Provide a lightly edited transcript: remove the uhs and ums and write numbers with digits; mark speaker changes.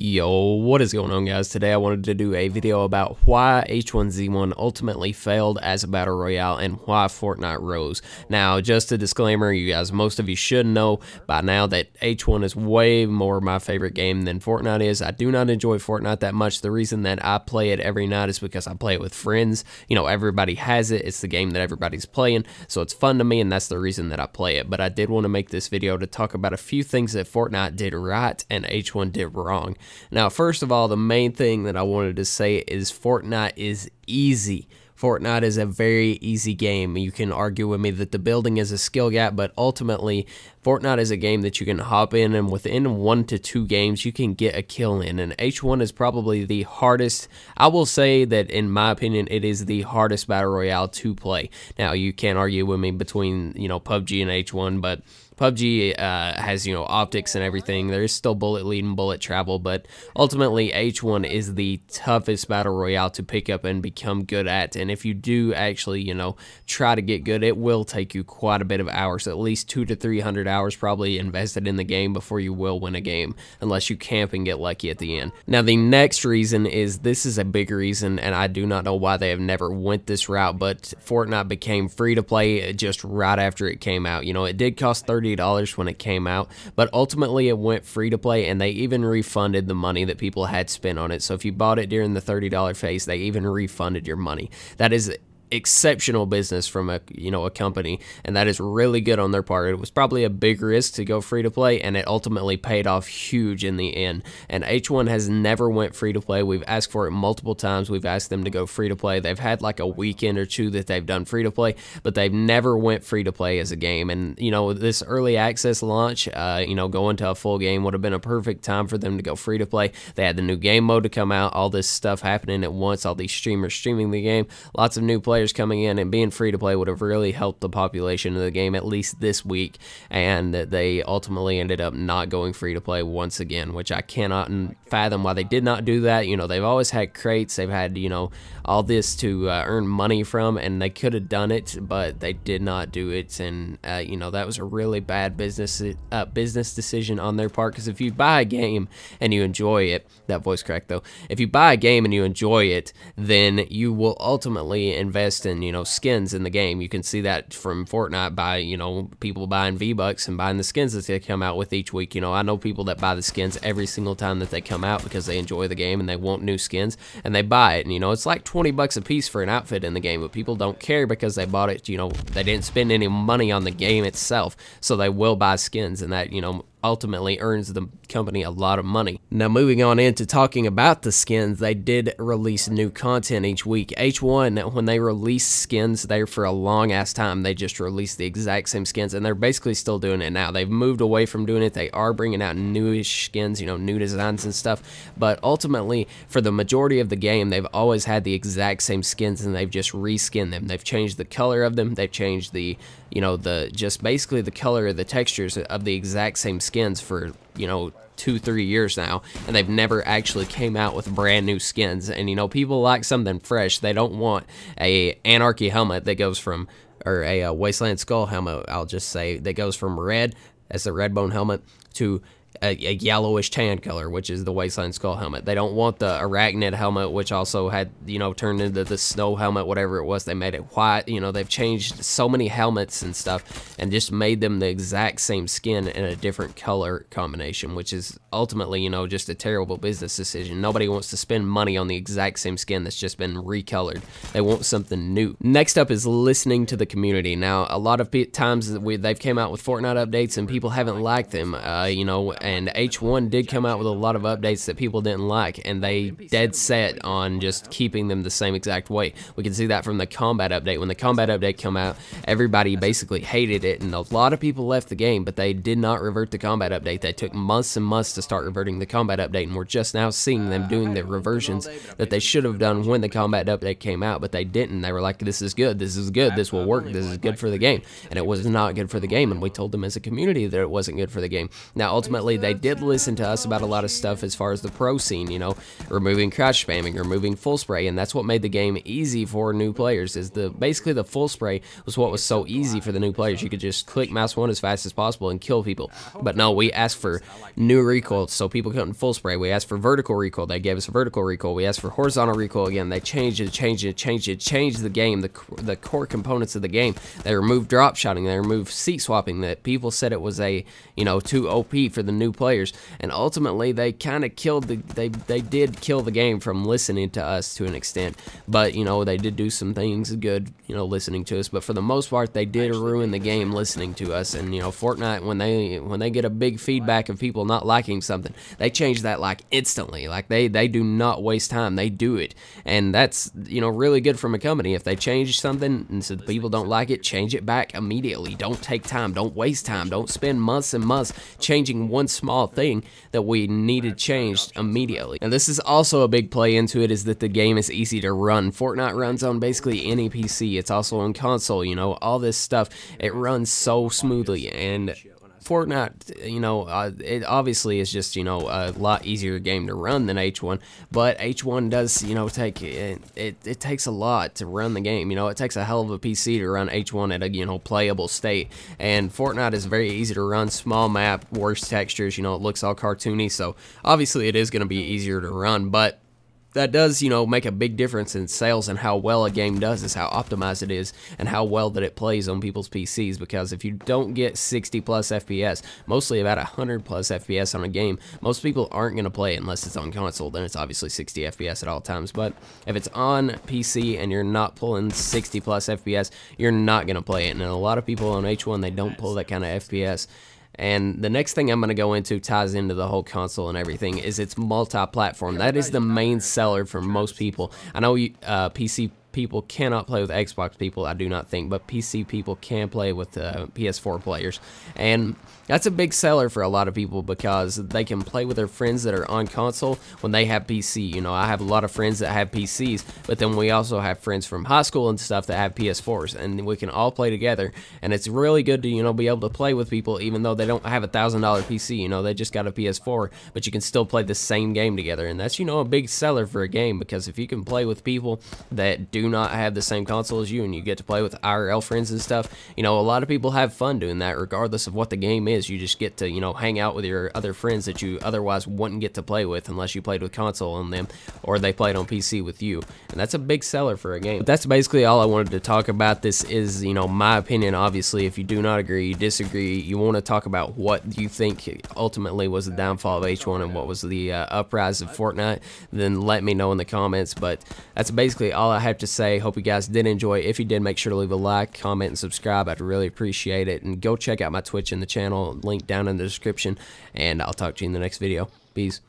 Speaker 1: Yo, what is going on, guys? Today I wanted to do a video about why H1Z1 ultimately failed as a battle royale and why Fortnite rose. Now, just a disclaimer, you guys, most of you should know by now that H1 is way more my favorite game than Fortnite is. I do not enjoy Fortnite that much. The reason that I play it every night is because I play it with friends. You know, everybody has it. It's the game that everybody's playing, so it's fun to me, and that's the reason that I play it. But I did want to make this video to talk about a few things that Fortnite did right and H1 did wrong. Now, first of all, the main thing that I wanted to say is Fortnite is easy. Fortnite is a very easy game. You can argue with me that the building is a skill gap, but ultimately, Fortnite is a game that you can hop in and within 1 to 2 games, you can get a kill in. And H1 is probably the hardest. I will say that, in my opinion, it is the hardest battle royale to play. Now, you can't argue with me between, PUBG and H1, but PUBG has, optics and everything. There's still bullet lead and bullet travel, but ultimately H1 is the toughest battle royale to pick up and become good at. And if you do actually, try to get good, it will take you quite a bit of hours, at least 200 to 300 hours probably invested in the game before you will win a game, unless you camp and get lucky at the end. Now, the next reason is, this is a big reason, and I do not know why they have never went this route, but Fortnite became free to play just right after it came out. It did cost $30 when it came out, but ultimately it went free to play, and they even refunded the money that people had spent on it. So if you bought it during the $30 phase, they even refunded your money. That is exceptional business from a company, and that is really good on their part. It was probably a big risk to go free to play, and it ultimately paid off huge in the end. And H1 has never went free to play. We've asked for it multiple times. We've asked them to go free to play. They've had like a weekend or two that they've done free to play, but they've never went free to play as a game. And this early access launch, going to a full game would have been a perfect time for them to go free to play. They had the new game mode to come out, all this stuff happening at once, all these streamers streaming the game, lots of new players coming in, and being free to play would have really helped the population of the game, at least this week. And they ultimately ended up not going free to play once again, which I cannot fathom why they did not do that. They've always had crates, they've had all this to earn money from, and they could have done it, but they did not do it. And that was a really bad business decision on their part, because if you buy a game and you enjoy it, that voice crack though, if you buy a game and you enjoy it, then you will ultimately invest in skins in the game. You can see that from Fortnite by people buying V-Bucks and buying the skins that they come out with each week. I know people that buy the skins every single time that they come out because they enjoy the game and they want new skins, and they buy it. And it's like 20 bucks a piece for an outfit in the game, but people don't care because they bought it. They didn't spend any money on the game itself, so they will buy skins, and that ultimately earns the company a lot of money. Now, moving on into talking about the skins, they did release new content each week. H1, when they release skins there for a long ass time, they just released the exact same skins, and they're basically still doing it now. They've moved away from doing it. They are bringing out newish skins, new designs and stuff, but ultimately for the majority of the game, they've always had the exact same skins, and they've just reskinned them. They've changed the color of them. They've changed the just basically the color of the textures of the exact same skins for 2-3 years now, and they've never actually came out with brand new skins. And people like something fresh. They don't want a Anarchy helmet that goes from, or a Wasteland Skull helmet, I'll just say, that goes from red, as the Redbone helmet, to a yellowish tan color, which is the Wasteland Skull helmet. They don't want the Arachnid helmet, which also had, turned into the snow helmet, whatever it was. They made it white. They've changed so many helmets and stuff and just made them the exact same skin in a different color combination, which is ultimately, just a terrible business decision. Nobody wants to spend money on the exact same skin that's just been recolored. They want something new. Next up is listening to the community. Now, a lot of times they've came out with Fortnite updates and people haven't liked them, and H1 did come out with a lot of updates that people didn't like, and they dead set on just keeping them the same exact way. We can see that from the combat update. When the combat update came out, everybody basically hated it, and a lot of people left the game, but they did not revert the combat update. They took months and months to start reverting the combat update, and we're just now seeing them doing the reversions that they should have done when the combat update came out, but they didn't. They were like, this is good, this is good, this will work, this is good for the game, and it was not good for the game, and we told them as a community that it wasn't good for the game. Now, ultimately, ultimately they did listen to us about a lot of stuff as far as the pro scene, you know, removing crouch spamming, removing full spray, and that's what made the game easy for new players. Is basically the full spray was what was so easy for the new players. You could just click mouse 1 as fast as possible and kill people. But no, we asked for new recoil so people couldn't full spray. We asked for vertical recoil. They gave us a vertical recoil. We asked for horizontal recoil again. They changed the game, the core components of the game. They removed drop shotting. They removed seat swapping that people said it was a, you know, too OP for the new players. And ultimately they kind of killed they did kill the game from listening to us to an extent. But, you know, they did do some things good, you know, listening to us. But for the most part, they did ruin the game listening to us. And, you know, Fortnite, when they get a big feedback of people not liking something, they change that like instantly. Like they do not waste time. They do it. And that's, you know, really good from a company. If they change something and so people don't like it, change it back immediately. Don't take time. Don't waste time. Don't spend months and months changing one small thing that we needed changed immediately. And this is also a big play into it, is that the game is easy to run. Fortnite runs on basically any PC. It's also on console, you know, all this stuff. It runs so smoothly. And Fortnite, you know, it obviously is just, you know, a lot easier game to run than H1, but H1 does, you know, take it takes a lot to run the game. You know, it takes a hell of a PC to run H1 at a, you know, playable state. And Fortnite is very easy to run, small map, worse textures, you know, it looks all cartoony, so obviously it is going to be easier to run, but that does, you know, make a big difference in sales, and how well a game does is how optimized it is and how well that it plays on people's PCs. Because if you don't get 60 plus FPS, mostly about 100 plus FPS on a game, most people aren't going to play it unless it's on console. Then it's obviously 60 FPS at all times. But if it's on PC and you're not pulling 60 plus FPS, you're not going to play it. And a lot of people on H1, they don't pull that kind of FPS. And the next thing I'm going to go into ties into the whole console and everything is it's multi-platform. That is the main seller for most people. I know PC people cannot play with Xbox people, I do not think, but PC people can play with PS4 players. And that's a big seller for a lot of people because they can play with their friends that are on console when they have PC. You know, I have a lot of friends that have PCs, but then we also have friends from high school and stuff that have PS4s, and we can all play together. And it's really good to, you know, be able to play with people even though they don't have a $1,000 PC. You know, they just got a PS4, but you can still play the same game together. And that's, you know, a big seller for a game, because if you can play with people that do not have the same console as you and you get to play with IRL friends and stuff, you know, a lot of people have fun doing that regardless of what the game is. You just get to, you know, hang out with your other friends that you otherwise wouldn't get to play with unless you played with console on them or they played on PC with you. And that's a big seller for a game. But that's basically all I wanted to talk about. This is, you know, my opinion. Obviously, if you do not agree, you disagree, you want to talk about what you think ultimately was the downfall of H1 and what was the uprise of Fortnite, then let me know in the comments. But that's basically all I have to say. Hope you guys did enjoy. If you did, make sure to leave a like, comment, and subscribe. I'd really appreciate it. And go check out my Twitch and the channel, link down in the description. And I'll talk to you in the next video. Peace.